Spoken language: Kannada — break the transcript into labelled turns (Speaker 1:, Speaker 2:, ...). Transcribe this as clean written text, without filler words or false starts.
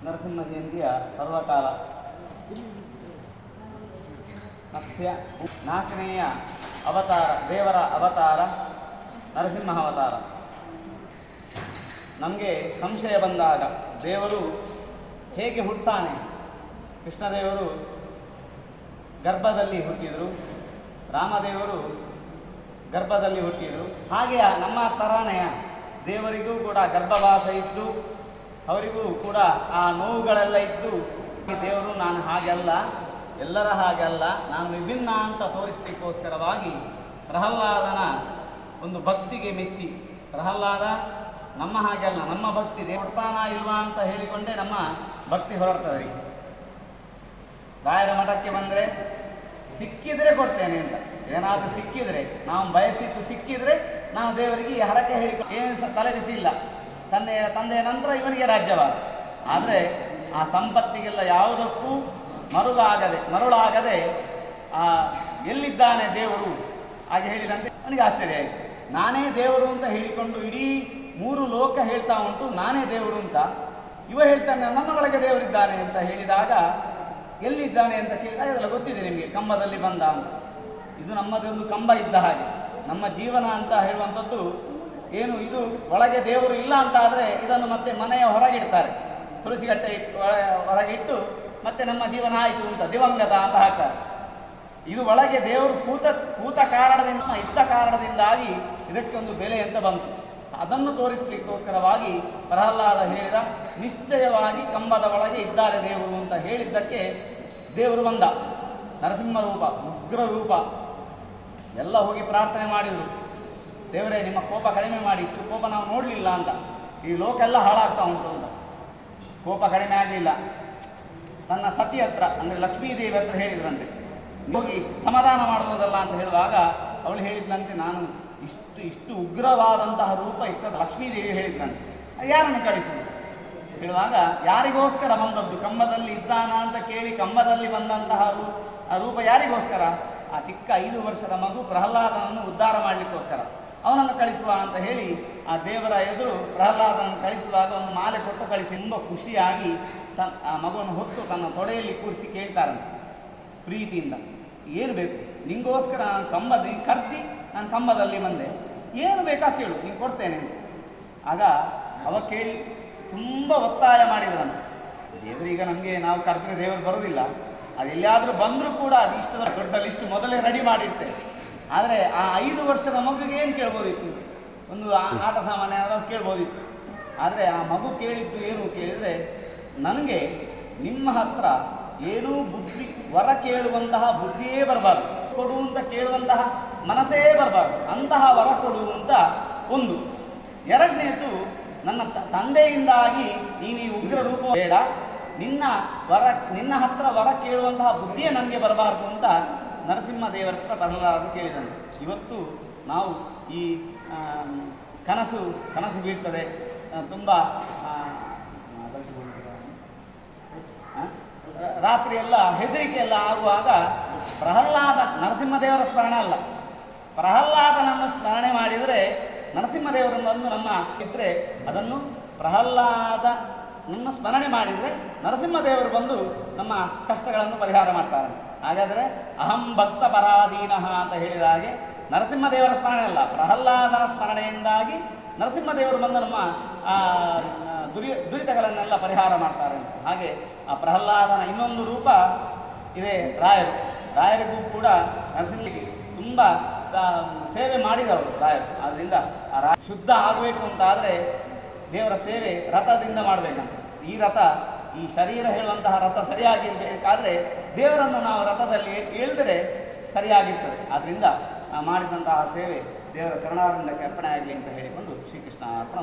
Speaker 1: ನರಸಿಂಹ ಜಯಂತಿಯ ಪರ್ವಕಾಲ ಮತ್ಸ್ಯ 4ನೆಯ ಅವತಾರ, ದೇವರ ಅವತಾರ ನರಸಿಂಹ ಅವತಾರ. ನಮಗೆ ಸಂಶಯ ಬಂದಾಗ ದೇವರು ಹೇಗೆ ಹುಟ್ಟಾನೆ? ಕೃಷ್ಣದೇವರು ಗರ್ಭದಲ್ಲಿ ಹುಟ್ಟಿದರು, ರಾಮದೇವರು ಗರ್ಭದಲ್ಲಿ ಹುಟ್ಟಿದರು. ಹಾಗೆಯೇ ನಮ್ಮ ತರಾನೆಯ ದೇವರಿಗೂ ಕೂಡ ಗರ್ಭವಾಸ ಇದ್ದು ಅವರಿಗೂ ಕೂಡ ಆ ನೋವುಗಳೆಲ್ಲ ಇದ್ದು, ದೇವರು ನಾನು ಹಾಗೆಲ್ಲ, ಎಲ್ಲರ ಹಾಗೆಲ್ಲ, ನಾನು ವಿಭಿನ್ನ ಅಂತ ತೋರಿಸಲಿಕ್ಕೋಸ್ಕರವಾಗಿ ಪ್ರಹ್ಲಾದನ ಒಂದು ಭಕ್ತಿಗೆ ಮೆಚ್ಚಿ, ಪ್ರಹ್ಲಾದ ನಮ್ಮ ಹಾಗೆಲ್ಲ, ನಮ್ಮ ಭಕ್ತಿ ಕೊಡ್ತಾನ ಇಲ್ವಾ ಅಂತ ಹೇಳಿಕೊಂಡೇ ನಮ್ಮ ಭಕ್ತಿ ಹೊರಡ್ತದೆ. ರಾಯರ ಮಠಕ್ಕೆ ಬಂದರೆ ಸಿಕ್ಕಿದರೆ ಕೊಡ್ತೇನೆ ಅಂತ, ಏನಾದರೂ ಸಿಕ್ಕಿದರೆ, ನಾವು ಬಯಸಿದ್ದು ಸಿಕ್ಕಿದರೆ ನಾವು ದೇವರಿಗೆ ಈ ಹರಕೆ ಹೇಳಿ ಏನು ತಲೆ ಬಿಸಿ ಇಲ್ಲ. ತಂದೆಯ ನಂತರ ಇವನಿಗೆ ರಾಜ್ಯವಾದ. ಆದರೆ ಆ ಸಂಪತ್ತಿಗೆಲ್ಲ ಯಾವುದಕ್ಕೂ ಮರುಳಾಗದೆ ಎಲ್ಲಿದ್ದಾನೆ ದೇವರು ಹಾಗೆ ಹೇಳಿದಂತೆ ಅವನಿಗೆ ಆಶ್ಚರ್ಯ ಆಯಿತು. ನಾನೇ ದೇವರು ಅಂತ ಹೇಳಿಕೊಂಡು ಇಡೀ 3 ಲೋಕ ಹೇಳ್ತಾ ಉಂಟು ನಾನೇ ದೇವರು ಅಂತ, ಇವ ಹೇಳ್ತಾನೆ ನನ್ನ ಒಳಗೆ ದೇವರಿದ್ದಾನೆ ಅಂತ ಹೇಳಿದಾಗ ಎಲ್ಲಿದ್ದಾನೆ ಅಂತ ಕೇಳಿದಾಗ ಅದೆಲ್ಲ ಗೊತ್ತಿದೆ ನಿಮಗೆ, ಕಂಬದಲ್ಲಿ ಬಂದ ಅಂತ. ಇದು ನಮ್ಮದೊಂದು ಕಂಬ ಇದ್ದ ಹಾಗೆ. ನಮ್ಮ ಜೀವನ ಅಂತ ಹೇಳುವಂಥದ್ದು ಏನು, ಇದು ಒಳಗೆ ದೇವರು ಇಲ್ಲ ಅಂತ ಆದರೆ ಇದನ್ನು ಮತ್ತೆ ಮನೆಯ ಹೊರಗಿಡ್ತಾರೆ, ತುಳಸಿಗಟ್ಟೆ ಹೊರಗಿಟ್ಟು ಮತ್ತೆ ನಮ್ಮ ಜೀವನ ಆಯಿತು ಅಂತ ದಿವಂಗತ ಅಂತ ಹಾಕ್ತಾರೆ. ಇದು ಒಳಗೆ ದೇವರು ಕೂತ ಕಾರಣದಿಂದ, ಇದ್ದ ಕಾರಣದಿಂದಾಗಿ ಇದಕ್ಕೊಂದು ಬೆಲೆ ಅಂತ ಬಂತು. ಅದನ್ನು ತೋರಿಸಲಿಕ್ಕೋಸ್ಕರವಾಗಿ ಪ್ರಹ್ಲಾದ ಹೇಳಿದ, ನಿಶ್ಚಯವಾಗಿ ಕಂಬದ ಒಳಗೆ ಇದ್ದಾರೆ ದೇವರು ಅಂತ ಹೇಳಿದ್ದಕ್ಕೆ ದೇವರು ಬಂದ. ನರಸಿಂಹ ರೂಪ, ಉಗ್ರ ರೂಪ. ಎಲ್ಲ ಹೋಗಿ ಪ್ರಾರ್ಥನೆ ಮಾಡಿದರು, ದೇವರೇ ನಿಮ್ಮ ಕೋಪ ಕಡಿಮೆ ಮಾಡಿ, ಇಷ್ಟು ಕೋಪ ನಾವು ನೋಡಲಿಲ್ಲ ಅಂತ, ಈ ಲೋಕ ಎಲ್ಲ ಹಾಳಾಗ್ತಾ ಉಂಟು ಅಂತ. ಕೋಪ ಕಡಿಮೆ ಆಗಲಿಲ್ಲ. ತನ್ನ ಸತಿ ಹತ್ರ ಅಂದರೆ ಲಕ್ಷ್ಮೀದೇವಿ ಹತ್ರ ಹೇಳಿದ್ರಂತೆ, ಹೋಗಿ ಸಮಾಧಾನ ಮಾಡ್ಬೋದಲ್ಲ ಅಂತ ಹೇಳುವಾಗ ಅವಳು ಹೇಳಿದ್ದಂತೆ, ನಾನು ಇಷ್ಟು ಉಗ್ರವಾದಂತಹ ರೂಪ ಇಷ್ಟ ಲಕ್ಷ್ಮೀದೇವಿ ಹೇಳಿದ್ದಂತೆ, ಯಾರನ್ನು ಕಳಿಸುವುದು ಹೇಳುವಾಗ, ಯಾರಿಗೋಸ್ಕರ ಬಂದದ್ದು? ಕಂಬದಲ್ಲಿ ಇದ್ದಾನ ಅಂತ ಕೇಳಿ ಕಂಬದಲ್ಲಿ ಬಂದಂತಹ ಆ ರೂಪ ಯಾರಿಗೋಸ್ಕರ? ಆ ಚಿಕ್ಕ 5 ವರ್ಷದ ಮಗು ಪ್ರಹ್ಲಾದನನ್ನು ಉದ್ಧಾರ ಮಾಡಲಿಕ್ಕೋಸ್ಕರ ಅವನನ್ನು ಕಳಿಸುವ ಅಂತ ಹೇಳಿ ಆ ದೇವರ ಎದುರು ಪ್ರಹ್ಲಾದನನ್ನು ಕಳಿಸುವಾಗ ಒಂದು ಮಾಲೆ ಕೊಟ್ಟು ಕಳಿಸಿ ತುಂಬ ಖುಷಿಯಾಗಿ ಆ ಮಗುವನ್ನು ಹೊತ್ತು ತನ್ನ ತೊಡೆಯಲ್ಲಿ ಕೂರಿಸಿ ಕೇಳ್ತಾರಂತೆ ಪ್ರೀತಿಯಿಂದ, ಏನು ಬೇಕು ನಿಂಗೋಸ್ಕರ? ನಾನು ಕರ್ದಿ ನಾನು ಕಂಬದಲ್ಲಿ ಬಂದೆ, ಏನು ಬೇಕಾ ಕೇಳು, ನೀನು ಕೊಡ್ತೇನೆ. ಆಗ ಅವ ಕೇಳಿ ತುಂಬ ಒತ್ತಾಯ ಮಾಡಿದ್ರಂತೆ, ದೇವರೀಗ ನಮಗೆ ನಾವು ಕರೆದ್ರೆ ದೇವರು ಬರೋದಿಲ್ಲ, ಅದು ಎಲ್ಲಿಯಾದರೂ ಬಂದರೂ ಕೂಡ ಅದು ಇಷ್ಟದ ದೊಡ್ಡ ಲಿಸ್ಟ್ ಮೊದಲೇ ರೆಡಿ ಮಾಡಿರ್ತೇವೆ. ಆದರೆ ಆ 5 ವರ್ಷದ ಮಗುಗೆ ಏನು ಕೇಳ್ಬೋದಿತ್ತು, ಒಂದು ಆಟ ಸಾಮಾನ್ಯ ಕೇಳ್ಬೋದಿತ್ತು. ಆದರೆ ಆ ಮಗು ಕೇಳಿದ್ದು ಏನು ಕೇಳಿದರೆ, ನನಗೆ ನಿಮ್ಮ ಹತ್ರ ಏನೂ ಬುದ್ಧಿ ವರ ಕೇಳುವಂತಹ ಬುದ್ಧಿಯೇ ಬರಬಾರ್ದು, ಕೊಡುವಂತ ಕೇಳುವಂತಹ ಮನಸ್ಸೇ ಬರಬಾರ್ದು, ಅಂತಹ ವರ ಕೊಡುವಂತ ಒಂದು. ಎರಡನೇದು, ನನ್ನ ತಂದೆಯಿಂದಾಗಿ ನೀನು ಈ ಉಗ್ರ ರೂಪ ಬೇಡ, ನಿನ್ನ ಹತ್ರ ವರ ಕೇಳುವಂತಹ ಬುದ್ಧಿಯೇ ನನಗೆ ಬರಬಾರ್ದು ಅಂತ ನರಸಿಂಹದೇವರ ಹತ್ರ ಪ್ರಹ್ಲಾದ ಕೇಳಿದನು. ಇವತ್ತು ನಾವು ಈ ಕನಸು ಬೀಳ್ತದೆ, ತುಂಬ ರಾತ್ರಿ ಎಲ್ಲ ಹೆದರಿಕೆ ಎಲ್ಲ ಆಗುವಾಗ ಪ್ರಹ್ಲಾದ ನರಸಿಂಹದೇವರ ಸ್ಮರಣೆ ಅಲ್ಲ, ಪ್ರಹ್ಲಾದನನ್ನು ಸ್ಮರಣೆ ಮಾಡಿದರೆ ನರಸಿಂಹದೇವರನ್ನು ಬಂದು ನಮ್ಮ ಇದ್ದರೆ ಅದನ್ನು ಪ್ರಹ್ಲಾದನನ್ನು ಸ್ಮರಣೆ ಮಾಡಿದರೆ ನರಸಿಂಹದೇವರು ಬಂದು ನಮ್ಮ ಕಷ್ಟಗಳನ್ನು ಪರಿಹಾರ ಮಾಡ್ತಾರೆ. ಹಾಗಾದರೆ ಅಹಂ ಭಕ್ತ ಪರಾಧೀನಃ ಅಂತ ಹೇಳಿದ ಹಾಗೆ ನರಸಿಂಹದೇವರ ಸ್ಮರಣೆ ಅಲ್ಲ, ಪ್ರಹ್ಲಾದನ ಸ್ಮರಣೆಯಿಂದಾಗಿ ನರಸಿಂಹದೇವರು ಬಂದು ನಮ್ಮ ದುರಿತಗಳನ್ನೆಲ್ಲ ಪರಿಹಾರ ಮಾಡ್ತಾರೆ. ಹಾಗೆ ಆ ಪ್ರಹ್ಲಾದನ ಇನ್ನೊಂದು ರೂಪ ಇದೆ ರಾಯರಿಗೂ ಕೂಡ ನರಸಿಂಹನಿಗೆ ತುಂಬ ಸೇವೆ ಮಾಡಿದವರು ರಾಯರು. ಆದ್ದರಿಂದ ಆ ಶುದ್ಧ ಆಗಬೇಕು ಅಂತಾದರೆ ದೇವರ ಸೇವೆ ರಥದಿಂದ ಮಾಡಬೇಕಂತ. ಈ ಶರೀರ ಹೇಳುವಂತಹ ರಥ ಸರಿಯಾಗಿರಬೇಕಾದ್ರೆ ದೇವರನ್ನು ನಾವು ರಥದಲ್ಲಿ ಹೇಳಿದರೆ ಸರಿಯಾಗಿರ್ತದೆ. ಆದ್ದರಿಂದ ಮಾಡಿದಂತಹ ಸೇವೆ ದೇವರ ಚರಣಾರವಿಂದಕ್ಕೆ ಅರ್ಪಣೆ ಆಗಲಿ ಅಂತ ಹೇಳಿಕೊಂಡು ಶ್ರೀಕೃಷ್ಣ ಅರ್ಪಣ.